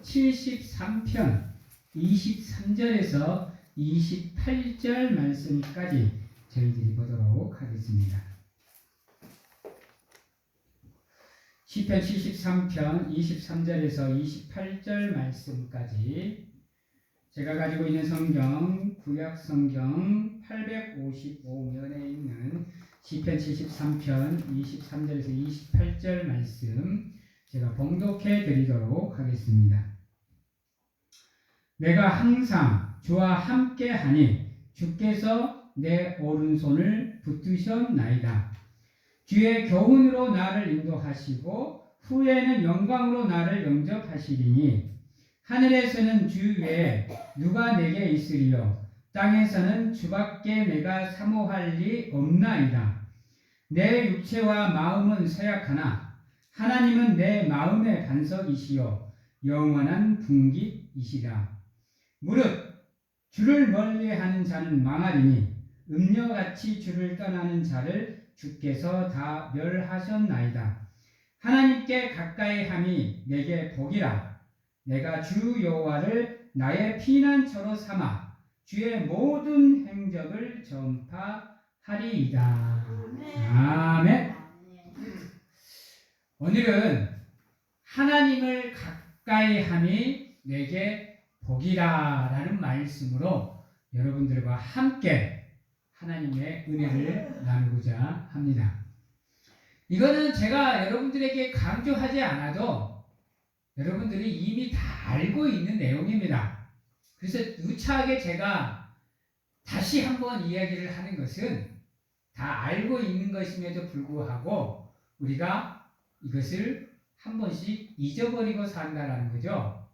73편 23절에서 28절 말씀까지 저희들이 보도록 하겠습니다. 시편 73편 23절에서 28절 말씀까지 제가 가지고 있는 성경, 구약 성경 855면에 있는 시편 73편 23절에서 28절 말씀 제가 봉독해 드리도록 하겠습니다. 내가 항상 주와 함께 하니 주께서 내 오른손을 붙드셨나이다. 주의 교훈으로 나를 인도하시고 후에는 영광으로 나를 영접하시리니 하늘에서는 주 외에 누가 내게 있으리요 땅에서는 주밖에 내가 사모할 리 없나이다. 내 육체와 마음은 쇠약하나 하나님은 내 마음의 반석이시요 영원한 분깃이시라. 무릇 주를 멀리하는 자는 망하리니 음녀같이 주를 떠나는 자를 주께서 다 멸하셨나이다. 하나님께 가까이함이 내게 복이라. 내가 주 여호와를 나의 피난처로 삼아 주의 모든 행적을 전파하리이다. 아멘. 오늘은 하나님을 가까이함이 내게 복이라 라는 말씀으로 여러분들과 함께 하나님의 은혜를 나누고자 합니다. 이거는 제가 여러분들에게 강조하지 않아도 여러분들이 이미 다 알고 있는 내용입니다. 그래서 누차하게 제가 다시 한번 이야기를 하는 것은 다 알고 있는 것임에도 불구하고 우리가 이것을 한 번씩 잊어버리고 산다라는 거죠.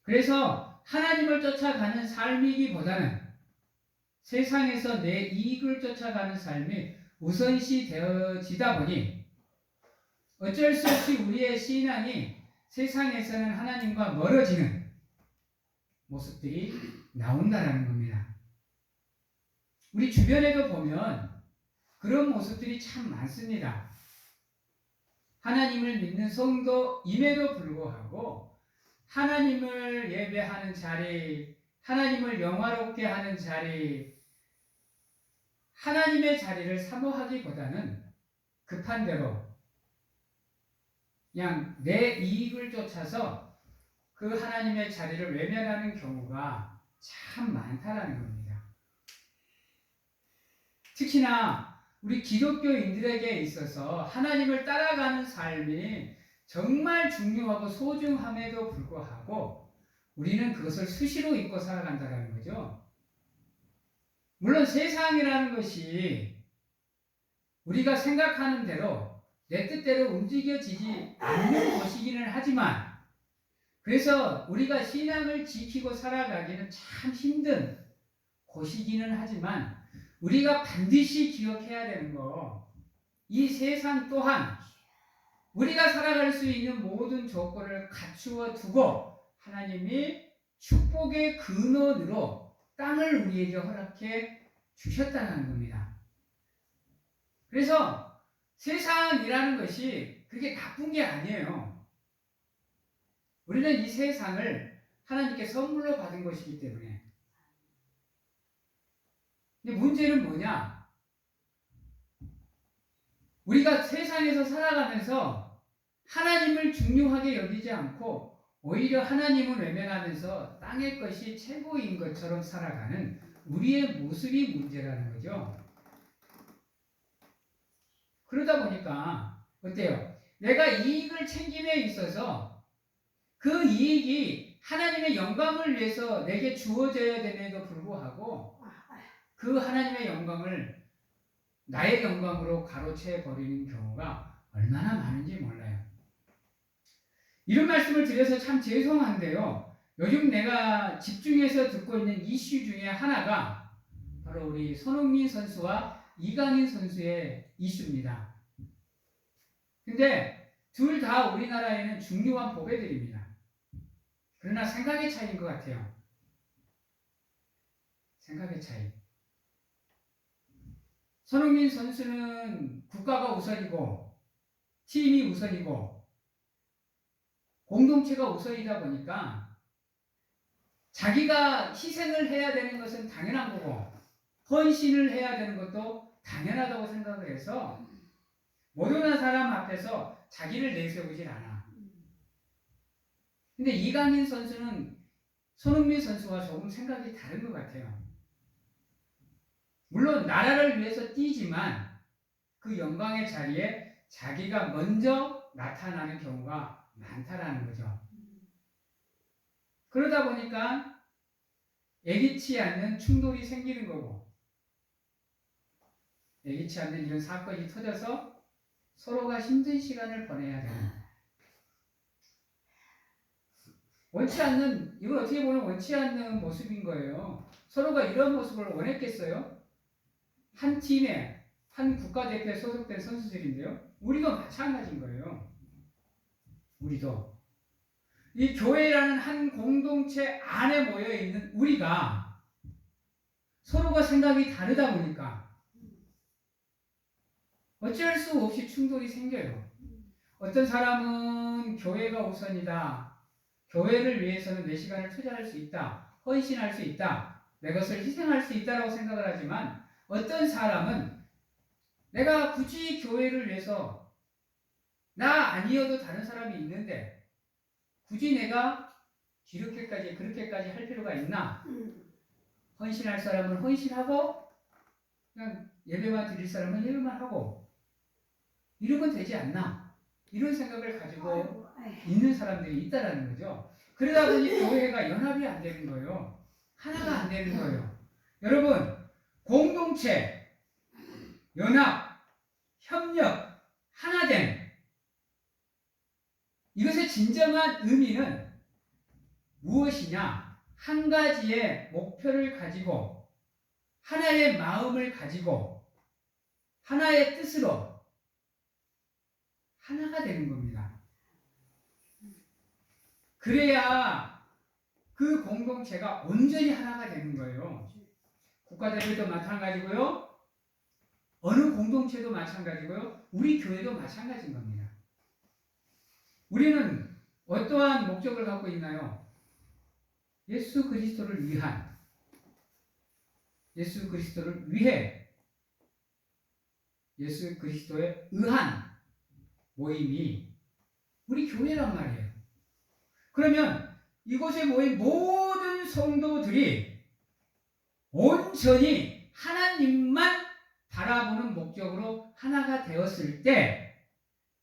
그래서 하나님을 쫓아가는 삶이기보다는 세상에서 내 이익을 쫓아가는 삶이 우선시 되어지다 보니 어쩔 수 없이 우리의 신앙이 세상에서는 하나님과 멀어지는 모습들이 나온다라는 겁니다. 우리 주변에도 보면 그런 모습들이 참 많습니다. 하나님을 믿는 성도임에도 불구하고 하나님을 예배하는 자리, 하나님을 영화롭게 하는 자리, 하나님의 자리를 사모하기보다는 급한 대로 그냥 내 이익을 쫓아서 그 하나님의 자리를 외면하는 경우가 참 많다라는 겁니다. 특히나 우리 기독교인들에게 있어서 하나님을 따라가는 삶이 정말 중요하고 소중함에도 불구하고 우리는 그것을 수시로 잊고 살아간다는 거죠. 물론 세상이라는 것이 우리가 생각하는 대로 내 뜻대로 움직여지지 않는 것이기는 하지만 그래서 우리가 신앙을 지키고 살아가기는 참 힘든 곳이기는 하지만 우리가 반드시 기억해야 되는 거, 이 세상 또한 우리가 살아갈 수 있는 모든 조건을 갖추어 두고 하나님이 축복의 근원으로 땅을 우리에게 허락해 주셨다는 겁니다. 그래서 세상이라는 것이 그게 나쁜 게 아니에요. 우리는 이 세상을 하나님께 선물로 받은 것이기 때문에. 근데 문제는 뭐냐? 우리가 세상에서 살아가면서 하나님을 중요하게 여기지 않고 오히려 하나님을 외면하면서 땅의 것이 최고인 것처럼 살아가는 우리의 모습이 문제라는 거죠. 그러다 보니까 어때요? 내가 이익을 챙김에 있어서 그 이익이 하나님의 영광을 위해서 내게 주어져야 됨에도 불구하고 그 하나님의 영광을 나의 영광으로 가로채 버리는 경우가 얼마나 많은지 몰라요. 이런 말씀을 드려서 참 죄송한데요. 요즘 내가 집중해서 듣고 있는 이슈 중에 하나가 바로 우리 손흥민 선수와 이강인 선수의 이슈입니다. 근데 둘 다 우리나라에는 중요한 보배들입니다. 그러나 생각의 차이인 것 같아요. 생각의 차이. 손흥민 선수는 국가가 우선이고 팀이 우선이고 공동체가 우선이다 보니까 자기가 희생을 해야 되는 것은 당연한 거고 헌신을 해야 되는 것도 당연하다고 생각을 해서 모든 사람 앞에서 자기를 내세우질 않아. 근데 이강인 선수는 손흥민 선수와 조금 생각이 다른 것 같아요. 물론 나라를 위해서 뛰지만 그 영광의 자리에 자기가 먼저 나타나는 경우가 많다라는 거죠. 그러다 보니까 예기치 않는 충돌이 생기는 거고 예기치 않는 이런 사건이 터져서 서로가 힘든 시간을 보내야 되는 거예요. 원치 않는, 이건 어떻게 보면 원치 않는 모습인 거예요. 서로가 이런 모습을 원했겠어요? 한 팀에 한 국가대표에 소속된 선수들인데요. 우리도 마찬가지인 거예요. 우리도. 이 교회라는 한 공동체 안에 모여 있는 우리가 서로가 생각이 다르다 보니까 어쩔 수 없이 충돌이 생겨요. 어떤 사람은 교회가 우선이다. 교회를 위해서는 내 시간을 투자할 수 있다. 헌신할 수 있다. 내 것을 희생할 수 있다라고 생각을 하지만 어떤 사람은 내가 굳이 교회를 위해서 나 아니어도 다른 사람이 있는데 굳이 내가 그렇게까지 할 필요가 있나? 헌신할 사람은 헌신하고 그냥 예배만 드릴 사람은 예배만 하고 이러면 되지 않나? 이런 생각을 가지고 있는 사람들이 있다라는 거죠. 그러다 보니 교회가 연합이 안 되는 거예요. 하나가 안 되는 거예요. 여러분, 공동체, 연합, 협력, 하나됨. 이것의 진정한 의미는 무엇이냐? 한 가지의 목표를 가지고 하나의 마음을 가지고 하나의 뜻으로 하나가 되는 겁니다. 그래야 그 공동체가 온전히 하나가 되는 거예요. 국가대표도 마찬가지고요. 어느 공동체도 마찬가지고요. 우리 교회도 마찬가지인 겁니다. 우리는 어떠한 목적을 갖고 있나요? 예수 그리스도를 위한, 예수 그리스도를 위해, 예수 그리스도에 의한 모임이 우리 교회란 말이에요. 그러면 이곳에 모인 모든 성도들이 온전히 하나님만 바라보는 목적으로 하나가 되었을 때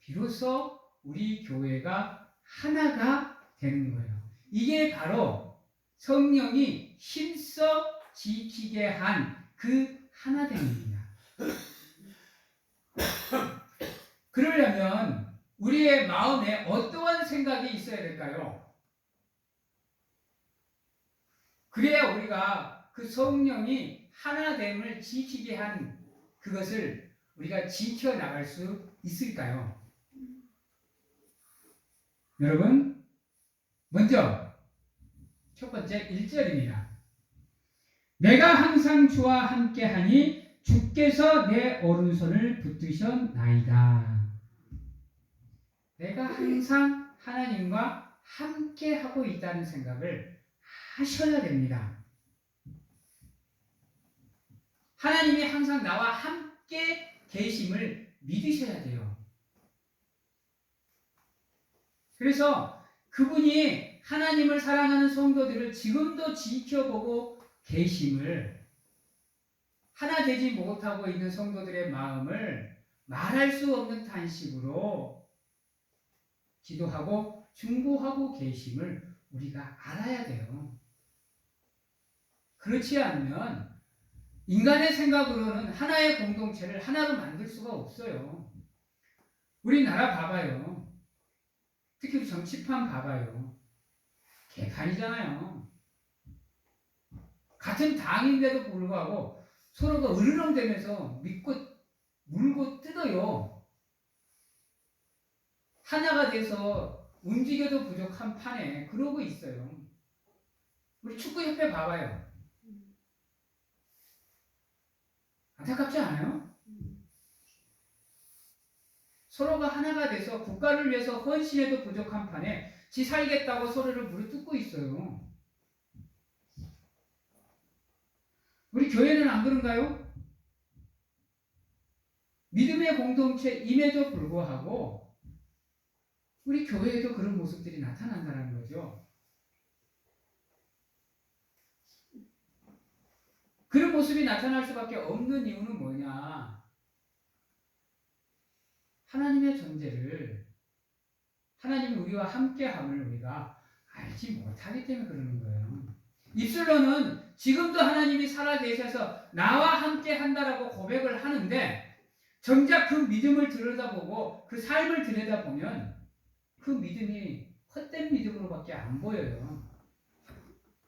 비로소 우리 교회가 하나가 되는 거예요. 이게 바로 성령이 힘써 지키게 한 그 하나됨입니다. 그러려면 우리의 마음에 어떠한 생각이 있어야 될까요? 그래야 우리가 그 성령이 하나됨을 지키게 한 그것을 우리가 지켜나갈 수 있을까요? 여러분, 먼저 첫 번째 1절입니다. 내가 항상 주와 함께하니 주께서 내 오른손을 붙드셨나이다. 내가 항상 하나님과 함께하고 있다는 생각을 하셔야 됩니다. 하나님이 항상 나와 함께 계심을 믿으셔야 돼요. 그래서 그분이 하나님을 사랑하는 성도들을 지금도 지켜보고 계심을 하나 되지 못하고 있는 성도들의 마음을 말할 수 없는 탄식으로 기도하고 중보하고 계심을 우리가 알아야 돼요. 그렇지 않으면 인간의 생각으로는 하나의 공동체를 하나로 만들 수가 없어요. 우리나라 봐봐요. 특히 정치판 봐봐요. 개판이잖아요. 같은 당인데도 불구하고 서로가 으르렁대면서 믿고 물고 뜯어요. 하나가 돼서 움직여도 부족한 판에 그러고 있어요. 우리 축구협회 봐봐요. 안타깝지 않아요? 서로가 하나가 돼서 국가를 위해서 헌신해도 부족한 판에 같이 살겠다고 서로를 무릎뜯고 있어요. 우리 교회는 안 그런가요? 믿음의 공동체임에도 불구하고 우리 교회에도 그런 모습들이 나타난다는 거죠. 그런 모습이 나타날 수밖에 없는 이유는 뭐냐? 하나님의 존재를, 하나님이 우리와 함께함을 우리가 알지 못하기 때문에 그러는 거예요. 입술로는 지금도 하나님이 살아계셔서 나와 함께 한다라고 고백을 하는데 정작 그 믿음을 들여다보고 그 삶을 들여다보면 그 믿음이 헛된 믿음으로밖에 안 보여요.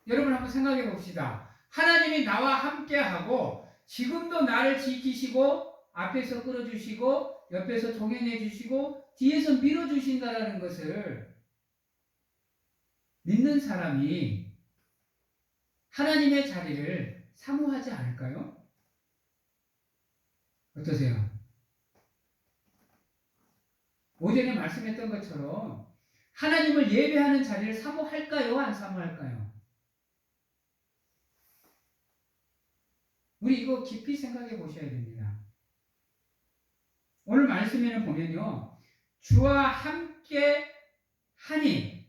여러분 한번 생각해 봅시다. 하나님이 나와 함께하고 지금도 나를 지키시고 앞에서 끌어주시고 옆에서 동행해 주시고 뒤에서 밀어주신다라는 것을 믿는 사람이 하나님의 자리를 사모하지 않을까요? 어떠세요? 오전에 말씀했던 것처럼 하나님을 예배하는 자리를 사모할까요? 안 사모할까요? 우리 이거 깊이 생각해 보셔야 됩니다. 오늘 말씀에는 보면요. 주와 함께 하니.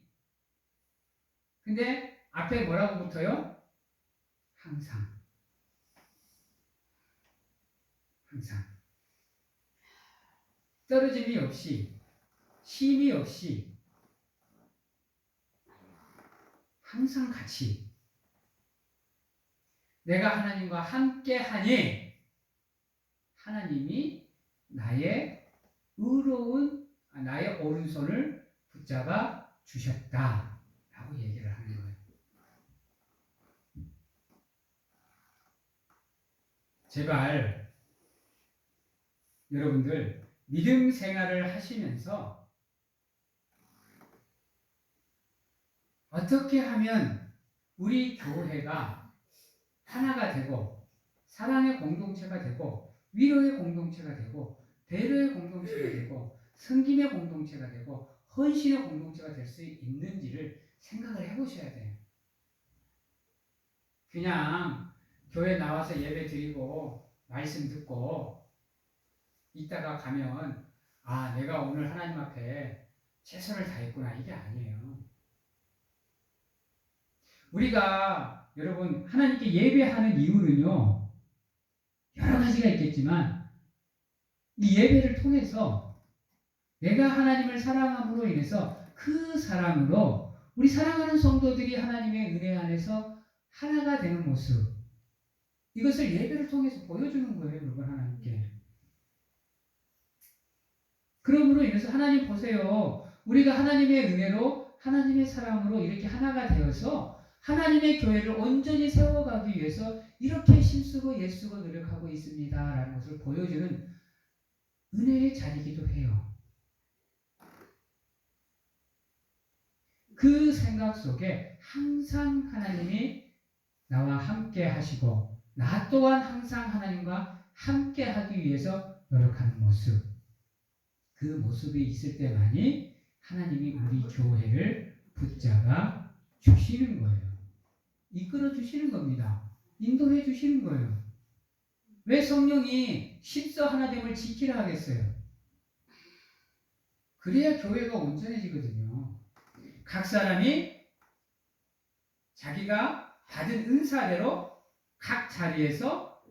근데 앞에 뭐라고 붙어요? 항상. 항상. 떨어짐이 없이, 쉼이 없이, 항상 같이. 내가 하나님과 함께 하니, 하나님이 나의 나의 오른손을 붙잡아 주셨다. 라고 얘기를 하는 거예요. 제발, 여러분들, 믿음 생활을 하시면서 어떻게 하면 우리 교회가 하나가 되고 사랑의 공동체가 되고 위로의 공동체가 되고 배려의 공동체가 되고 섬김의 공동체가 되고 헌신의 공동체가 될 수 있는지를 생각을 해보셔야 돼요. 그냥 교회 나와서 예배 드리고 말씀 듣고 이따가 가면 내가 오늘 하나님 앞에 최선을 다했구나 이게 아니에요. 우리가 여러분 하나님께 예배하는 이유는요 여러 가지가 있겠지만 이 예배를 통해서 내가 하나님을 사랑함으로 인해서 그 사랑으로 우리 사랑하는 성도들이 하나님의 은혜 안에서 하나가 되는 모습, 이것을 예배를 통해서 보여주는 거예요. 여러분 하나님께. 그러므로 인해서 하나님 보세요. 우리가 하나님의 은혜로 하나님의 사랑으로 이렇게 하나가 되어서 하나님의 교회를 온전히 세워가기 위해서 이렇게 힘쓰고 애쓰고 노력하고 있습니다. 라는 것을 보여주는 은혜의 자리이기도 해요. 그 생각 속에 항상 하나님이 나와 함께 하시고 나 또한 항상 하나님과 함께 하기 위해서 노력하는 모습, 그 모습이 있을 때만이 하나님이 우리 교회를 붙잡아 주시는 거예요. 이끌어 주시는 겁니다. 인도해 주시는 거예요. 왜 성령이 십서 하나됨을 지키라 하겠어요? 그래야 교회가 온전해지거든요. 각 사람이 자기가 받은 은사대로 각 자리에서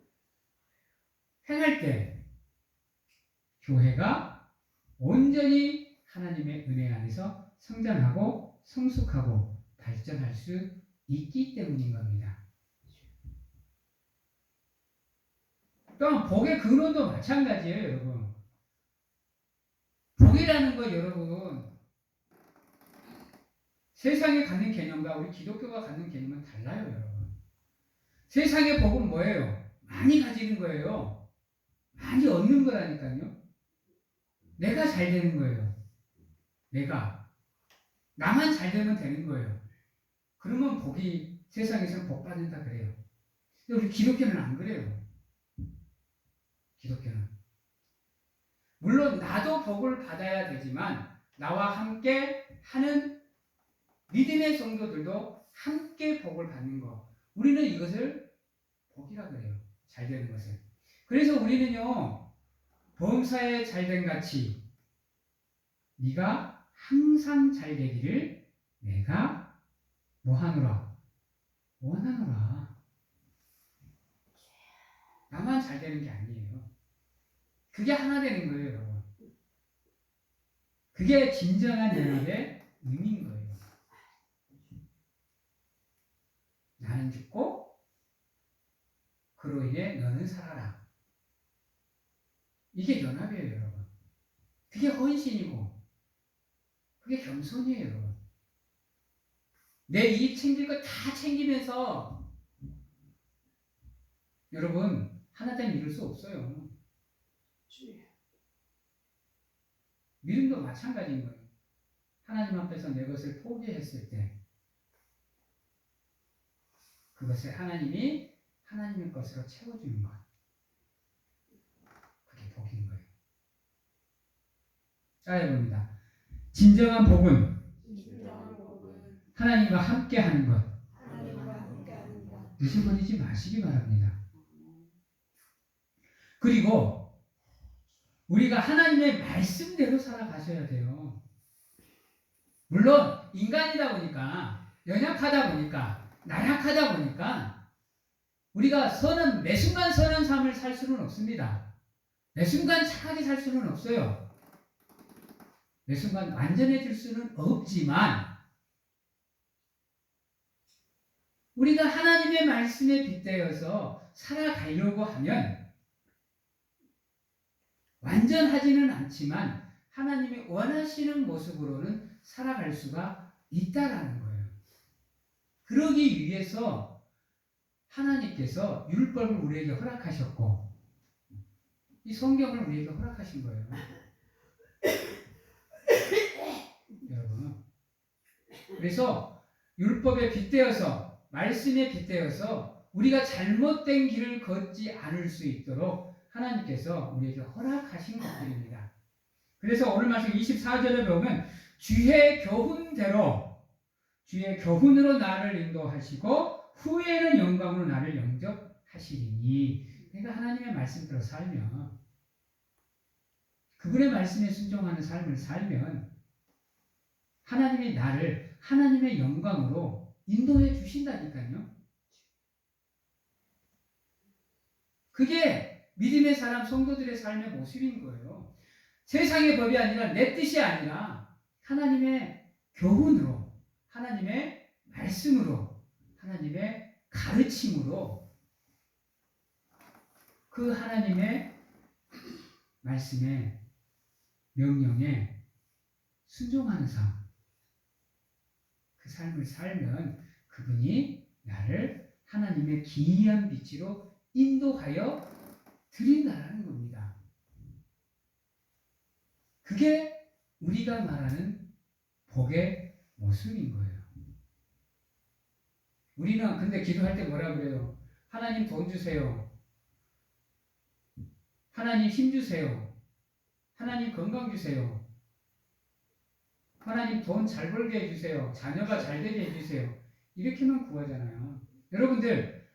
행할 때 교회가 온전히 하나님의 은혜 안에서 성장하고 성숙하고 발전할 수 있기 때문인 겁니다. 또한 복의 근원도 마찬가지예요, 여러분. 복이라는 거 여러분 세상이 갖는 개념과 우리 기독교가 갖는 개념은 달라요, 여러분. 세상의 복은 뭐예요? 많이 가지는 거예요. 많이 얻는 거라니까요. 내가 잘 되는 거예요. 나만 잘 되면 되는 거예요. 그러면 복이 세상에서는 복 받는다 그래요. 근데 우리 기독교는 안 그래요. 기독교는 물론 나도 복을 받아야 되지만 나와 함께 하는 믿음의 성도들도 함께 복을 받는 것. 우리는 이것을 복이라 그래요. 잘 되는 것을. 그래서 우리는요, 범사에 잘된 같이 네가 항상 잘 되기를 내가 뭐하노라? 원하노라. 나만 잘 되는 게 아니에요. 그게 하나 되는 거예요, 여러분. 그게 진정한 연합의 의미인 거예요. 나는 죽고 그로 인해 너는 살아라. 이게 연합이에요, 여러분. 그게 헌신이고 그게 겸손이에요, 여러분. 내 이익 챙길 거 다 챙기면서 여러분 하나님 이룰 수 없어요. 믿음도 마찬가지인 거예요. 하나님 앞에서 내 것을 포기했을 때 그것을 하나님이 하나님의 것으로 채워주는 것. 그게 복인 거예요. 자, 봅니다. 진정한 복은 하나님과 함께하는 것. 잊어버리지 마시기 바랍니다. 그리고 우리가 하나님의 말씀대로 살아가셔야 돼요. 물론 인간이다 보니까, 연약하다 보니까, 나약하다 보니까 우리가 매 순간 선한 삶을 살 수는 없습니다. 매 순간 착하게 살 수는 없어요. 매 순간 완전해질 수는 없지만 우리가 하나님의 말씀에 빗대어서 살아가려고 하면 완전하지는 않지만 하나님이 원하시는 모습으로는 살아갈 수가 있다라는 거예요. 그러기 위해서 하나님께서 율법을 우리에게 허락하셨고 이 성경을 우리에게 허락하신 거예요. 여러분, 그래서 율법에 빗대어서 말씀에 빗대어서 우리가 잘못된 길을 걷지 않을 수 있도록 하나님께서 우리에게 허락하신 것들입니다. 그래서 오늘 말씀 24절에 보면 주의 교훈으로 나를 인도하시고 후에는 영광으로 나를 영접하시리니. 그러니까 하나님의 말씀대로 살면, 그분의 말씀에 순종하는 삶을 살면 하나님이 나를 하나님의 영광으로 인도해 주신다니까요. 그게 믿음의 사람, 성도들의 삶의 모습인 거예요. 세상의 법이 아니라, 내 뜻이 아니라 하나님의 교훈으로, 하나님의 말씀으로, 하나님의 가르침으로 그 하나님의 말씀에, 명령에 순종하는 삶, 그 삶을 살면 그분이 나를 하나님의 기이한 빛으로 인도하여 드린다라는 겁니다. 그게 우리가 말하는 복의 모습인 거예요. 우리는 근데 기도할 때 뭐라 그래요? 하나님 돈 주세요. 하나님 힘 주세요. 하나님 건강 주세요. 하나님 돈 잘 벌게 해주세요. 자녀가 잘 되게 해주세요. 이렇게만 구하잖아요. 여러분들,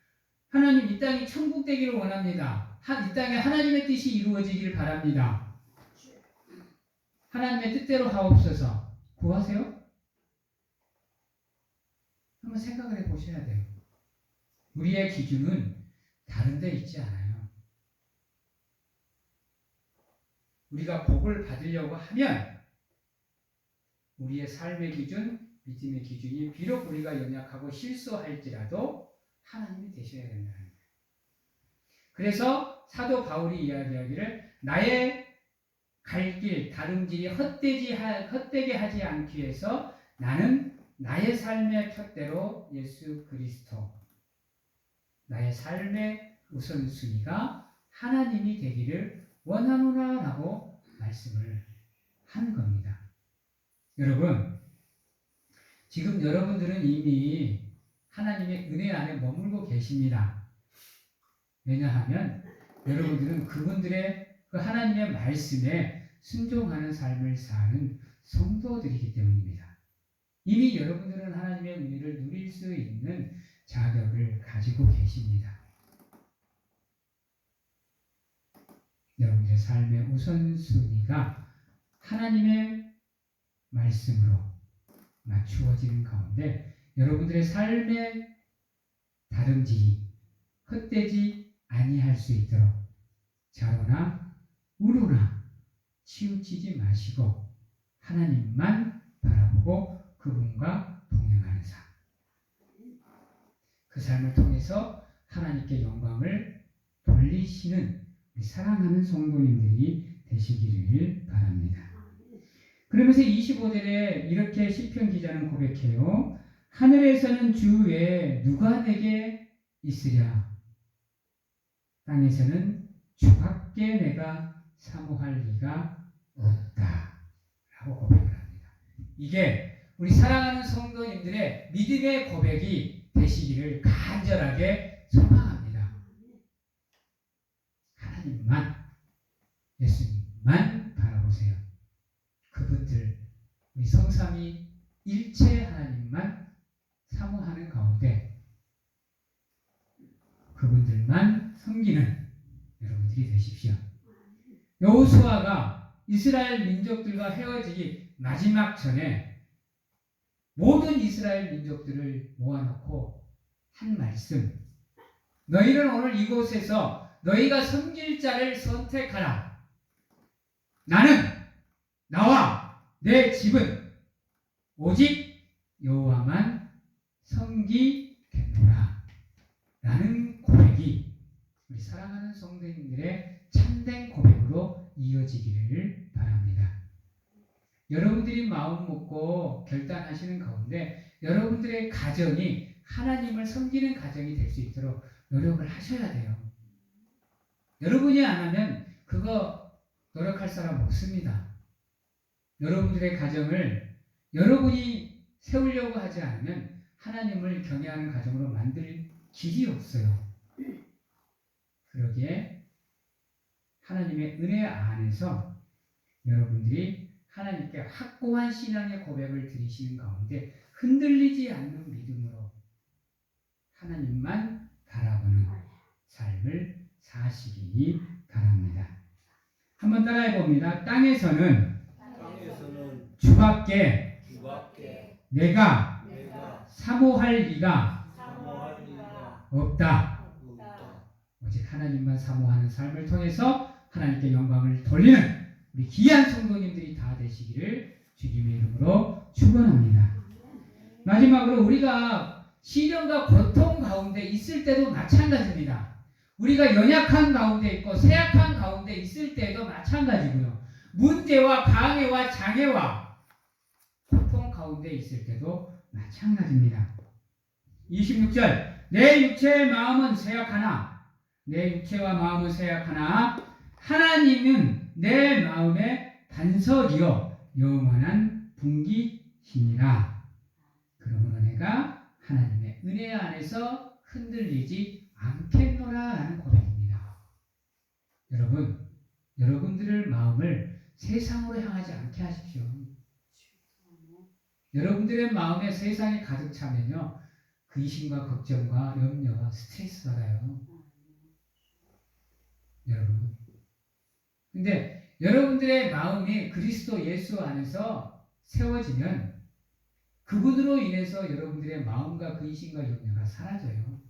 하나님 이 땅이 천국 되기를 원합니다. 이 땅에 하나님의 뜻이 이루어지기를 바랍니다. 하나님의 뜻대로 하옵소서. 구하세요? 한번 생각을 해보셔야 돼요. 우리의 기준은 다른 데 있지 않아요. 우리가 복을 받으려고 하면 우리의 삶의 기준, 믿음의 기준이 비록 우리가 연약하고 실수할지라도 하나님이 되셔야 된다는 거예요. 그래서 사도 바울이 이야기하기를 나의 갈 길, 다름질이 헛되게 하지 않기 위해서 나는 나의 삶의 푯대로 예수 그리스도, 나의 삶의 우선순위가 하나님이 되기를 원하노라라고 말씀을 한 겁니다. 여러분, 지금 여러분들은 이미 하나님의 은혜 안에 머물고 계십니다. 왜냐하면 여러분들은 그분들의 그 하나님의 말씀에 순종하는 삶을 사는 성도들이기 때문입니다. 이미 여러분들은 하나님의 은혜를 누릴 수 있는 자격을 가지고 계십니다. 여러분들의 삶의 우선순위가 하나님의 말씀으로 맞추어지는 가운데 여러분들의 삶의 다름질이 헛되지 아니할 수 있도록 좌로나 우로나 치우치지 마시고 하나님만 바라보고 그분과 동행하는 삶. 그 삶을 통해서 하나님께 영광을 돌리시는 우리 사랑하는 성도님들이 되시기를 바랍니다. 그러면서 25절에 이렇게 시편 기자는 고백해요. 하늘에서는 주 외에 누가 내게 있으랴. 땅에서는 주밖에 내가 사모할 리가 없다. 라고 고백을 합니다. 이게 우리 사랑하는 성도님들의 믿음의 고백이 되시기를 간절하게 소망합니다. 하나님만, 예수님만 바라보세요. 그분들, 우리 성삼위 일체 하나님만 사모하는 가운데 그분들만 섬기는 여러분들이 되십시오. 여호수아가 이스라엘 민족들과 헤어지기 마지막 전에 모든 이스라엘 민족들을 모아놓고 한 말씀. 너희는 오늘 이곳에서 너희가 섬길 자를 선택하라. 나는 나와 내 집은 오직 여호와만 섬기겠노라. 라는 고백이 우리 사랑하는 성도님들의 참된 고백으로 이어지기를 바랍니다. 여러분들이 마음 먹고 결단하시는 가운데 여러분들의 가정이 하나님을 섬기는 가정이 될 수 있도록 노력을 하셔야 돼요. 여러분이 안 하면 그거 노력할 사람 없습니다. 여러분들의 가정을 여러분이 세우려고 하지 않으면 하나님을 경외하는 가정으로 만들 길이 없어요. 그러기에 하나님의 은혜 안에서 여러분들이 하나님께 확고한 신앙의 고백을 드리시는 가운데 흔들리지 않는 믿음으로 하나님만 바라보는 삶을 사시기 바랍니다. 한번 따라해 봅니다. 땅에서는 주밖에 내가 사모할 리가 없다. 오직 하나님만 사모하는 삶을 통해서 하나님께 영광을 돌리는 우리 귀한 성도님들이 다 되시기를 주님의 이름으로 축원합니다. 마지막으로 우리가 시련과 고통 가운데 있을 때도 마찬가지입니다. 우리가 연약한 가운데 있고 쇠약한 가운데 있을 때도 마찬가지고요. 문제와 방해와 장애와 고통 가운데 있을 때도 마찬가지입니다. 26절 내 육체의 마음은 쇠약하나 내 육체와 마음은 쇠약하나 하나님은 내 마음의 반석이요 영원한 분기시니라. 그러므로 내가 하나님의 은혜 안에서 흔들리지 않겠노라 라는 고백입니다. 여러분, 여러분들의 마음을 세상으로 향하지 않게 하십시오. 여러분들의 마음에 세상이 가득 차면요 근심과 걱정과 염려와 스트레스 받아요. 여러분. 근데 여러분들의 마음이 그리스도 예수 안에서 세워지면 그분으로 인해서 여러분들의 마음과 근심과 염려가 사라져요.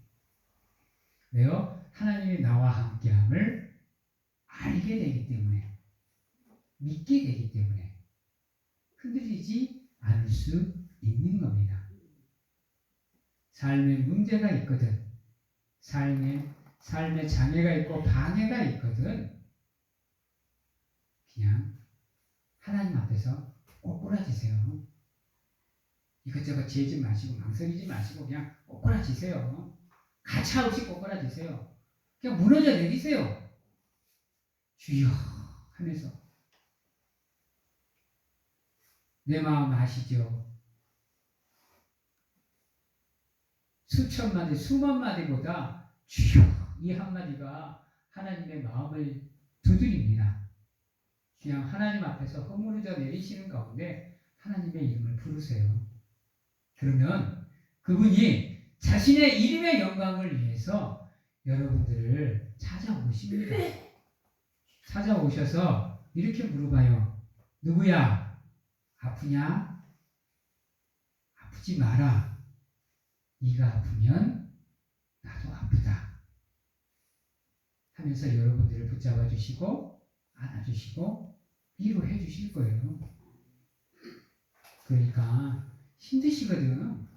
왜요? 하나님이 나와 함께함을 알게 되기 때문에, 믿게 되기 때문에 흔들리지 않을 수 있는 겁니다. 삶에 문제가 있거든, 삶에 장애가 있고 방해가 있거든, 그냥 하나님 앞에서 꼬꾸라지세요. 이것저것 재지 마시고 망설이지 마시고 그냥 꼬꾸라지세요. 가차없이 꼬꾸라지세요. 그냥 무너져 내리세요. 주여 하면서. 내 마음 아시죠? 수천 마디, 수만 마디보다 주여 이 한마디가 하나님의 마음을 두드립니다. 그냥 하나님 앞에서 허물어져 내리시는 가운데 하나님의 이름을 부르세요. 그러면 그분이 자신의 이름의 영광을 위해서 여러분들을 찾아오십니다. 찾아오셔서 이렇게 물어봐요. 누구야? 아프냐? 아프지 마라. 네가 아프면 나도 아프다. 하면서 여러분들을 붙잡아 주시고 안아주시고 위로해 주실 거예요. 그러니까 힘드시거든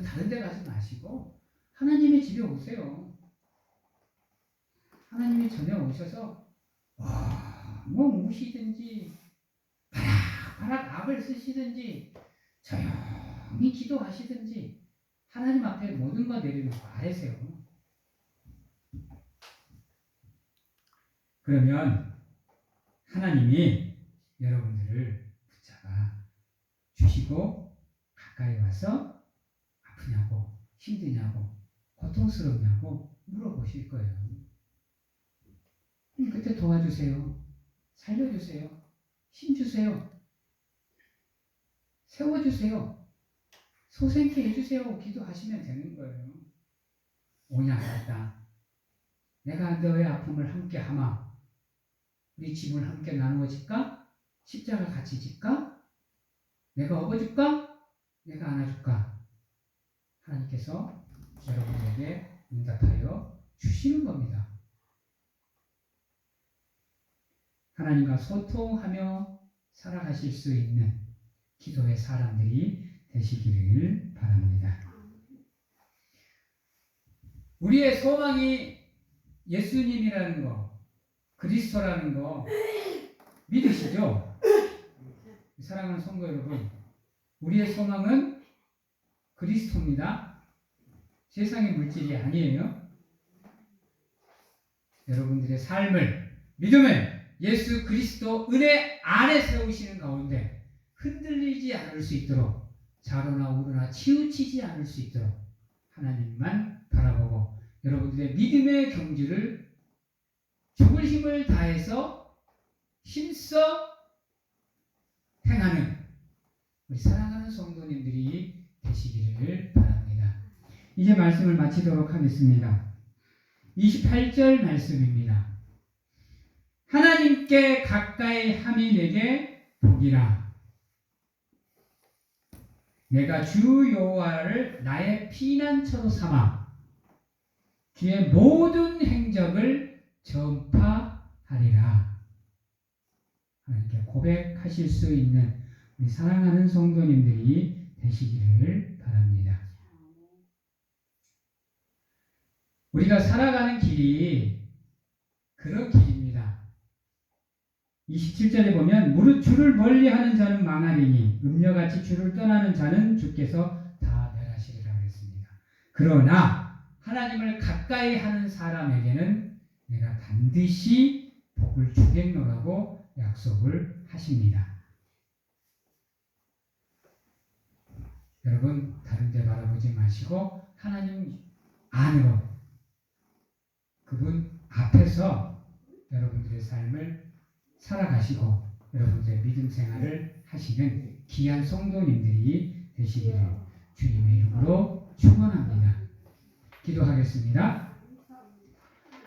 다른 데 가지 마시고 하나님의 집에 오세요. 하나님의 전에 오셔서 뭐 우시든지 바락 악을 쓰시든지 조용히 기도하시든지 하나님 앞에 모든 거 내려놓고 아뢰세요. 그러면 하나님이 여러분들을 붙잡아 주시고 가까이 와서 아프냐고 힘드냐고 고통스럽냐고 물어보실 거예요. 그때 도와주세요. 살려주세요. 힘주세요. 세워주세요. 소생케 해주세요. 기도하시면 되는 거예요. 오냐 알았다. 내가 너의 아픔을 함께 하마. 우리 짐을 함께 나누어 질까? 십자가 같이 질까? 내가 업어줄까? 내가 안아줄까? 하나님께서 여러분에게 응답하여 주시는 겁니다. 하나님과 소통하며 살아가실 수 있는 기도의 사람들이 되시기를 바랍니다. 우리의 소망이 예수님이라는 거, 그리스도라는 거 믿으시죠? 사랑하는 성도 여러분, 우리의 소망은 그리스도입니다. 세상의 물질이 아니에요. 여러분들의 삶을, 믿음을 예수 그리스도 은혜 안에 세우시는 가운데 흔들리지 않을 수 있도록 좌로나 우로나 치우치지 않을 수 있도록 하나님만 바라보고 여러분들의 믿음의 경주를 죽을 힘을 다해서 힘써 행하는 우리 사랑하는 성도님들이 되시기를 바랍니다. 이제 말씀을 마치도록 하겠습니다. 28절 말씀입니다. 하나님께 가까이 함이 내게 복이라. 내가 주 여호와를 나의 피난처로 삼아 그의 모든 행적을 전파하리라. 하나님께 고백하실 수 있는 우리 사랑하는 성도님들이 되시기를 바랍니다. 우리가 살아가는 길이 그런 길입니다. 27절에 보면 무릇 주를 멀리하는 자는 망하리니 음녀같이 주를 떠나는 자는 주께서 다 멸하시리라 그랬습니다. 그러나 하나님을 가까이 하는 사람에게는 내가 반드시 복을 주겠노라고 약속을 하십니다. 여러분 다른 데 바라보지 마시고 하나님 안으로 그분 앞에서 여러분들의 삶을 살아가시고 여러분들의 믿음 생활을 하시는 귀한 성도님들이 되시기를 주님의 이름으로 축원합니다. 기도하겠습니다.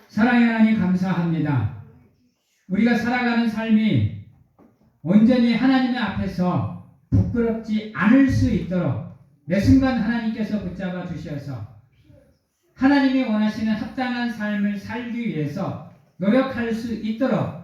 사랑의 하나님 감사합니다. 우리가 살아가는 삶이 온전히 하나님의 앞에서 부끄럽지 않을 수 있도록 매 순간 하나님께서 붙잡아 주셔서 하나님이 원하시는 합당한 삶을 살기 위해서 노력할 수 있도록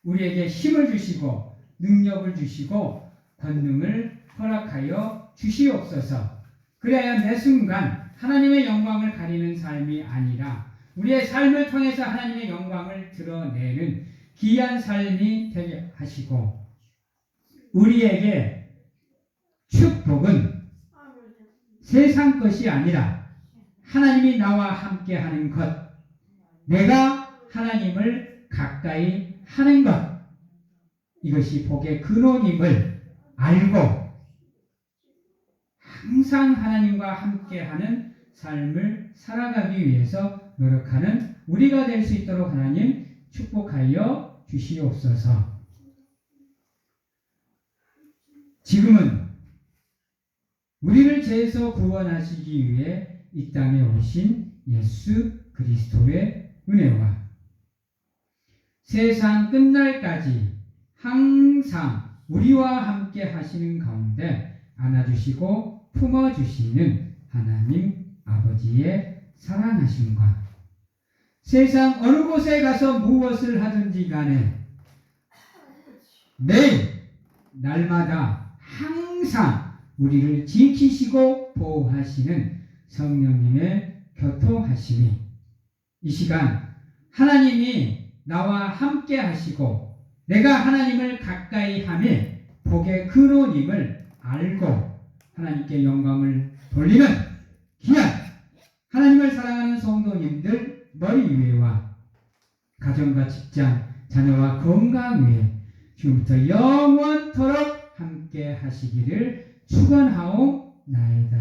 우리에게 힘을 주시고 능력을 주시고 권능을 허락하여 주시옵소서. 그래야 매 순간 하나님의 영광을 가리는 삶이 아니라 우리의 삶을 통해서 하나님의 영광을 드러내는 귀한 삶이 되게 하시고 우리에게 축복은 세상 것이 아니라 하나님이 나와 함께하는 것, 내가 하나님을 가까이 하는 것, 이것이 복의 근원임을 알고 항상 하나님과 함께하는 삶을 살아가기 위해서 노력하는 우리가 될 수 있도록 하나님 축복하여 주시옵소서. 지금은 우리를 죄에서 구원하시기 위해 이 땅에 오신 예수 그리스도의 은혜와 세상 끝날까지 항상 우리와 함께 하시는 가운데 안아주시고 품어주시는 하나님 아버지의 사랑하심과 세상 어느 곳에 가서 무엇을 하든지 간에 매일 날마다 항상 우리를 지키시고 보호하시는 성령님의 교통하심이 이 시간 하나님이 나와 함께 하시고 내가 하나님을 가까이 하며 복의 근원임을 알고 하나님께 영광을 돌리는 귀한 하나님을 사랑하는 성도님들 머리 위에와 가정과 직장, 자녀와 건강 위에 지금부터 영원토록 함께 하시기를 축원하옵나이다.